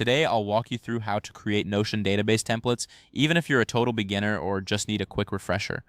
Today, I'll walk you through how to create Notion database templates, even if you're a total beginner or just need a quick refresher.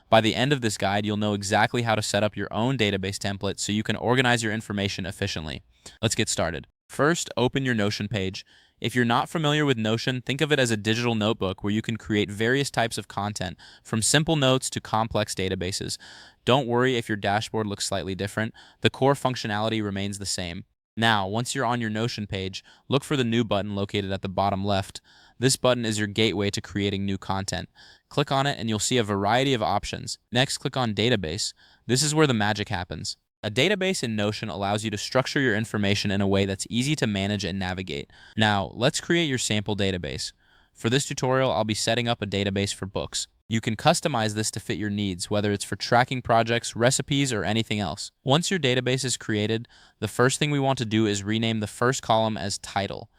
By the end of this guide, you'll know exactly how to set up your own database template so you can organize your information efficiently. Let's get started. First, open your Notion page. If you're not familiar with Notion, think of it as a digital notebook where you can create various types of content, from simple notes to complex databases. Don't worry if your dashboard looks slightly different. The core functionality remains the same. Now, once you're on your Notion page, look for the New button located at the bottom left. This button is your gateway to creating new content. Click on it and you'll see a variety of options. Next, click on Database. This is where the magic happens. A database in Notion allows you to structure your information in a way that's easy to manage and navigate. Now, let's create your sample database. For this tutorial, I'll be setting up a database for books. You can customize this to fit your needs, whether it's for tracking projects, recipes, or anything else. Once your database is created, the first thing we want to do is rename the first column as Title.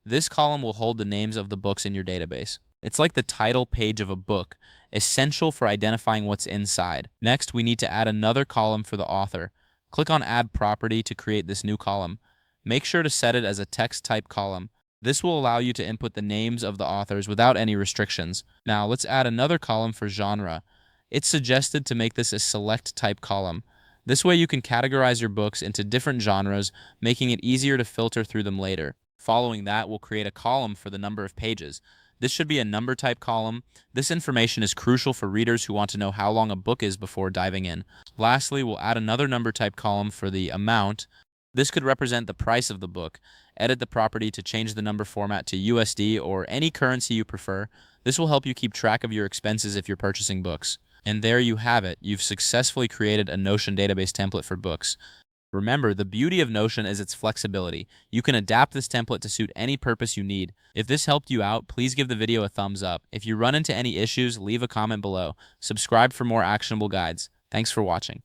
This column will hold the names of the books in your database. It's like the title page of a book, essential for identifying what's inside. Next, we need to add another column for the author. Click on Add Property to create this new column. Make sure to set it as a text type column. This will allow you to input the names of the authors without any restrictions. Now, let's add another column for genre. It's suggested to make this a select type column. This way you can categorize your books into different genres, making it easier to filter through them later. Following that, we'll create a column for the number of pages. This should be a number type column. This information is crucial for readers who want to know how long a book is before diving in. Lastly, we'll add another number type column for the amount. This could represent the price of the book. Edit the property to change the number format to USD or any currency you prefer. This will help you keep track of your expenses if you're purchasing books. And there you have it. You've successfully created a Notion database template for books. Remember, the beauty of Notion is its flexibility. You can adapt this template to suit any purpose you need. If this helped you out, please give the video a thumbs up. If you run into any issues, leave a comment below. Subscribe for more actionable guides. Thanks for watching.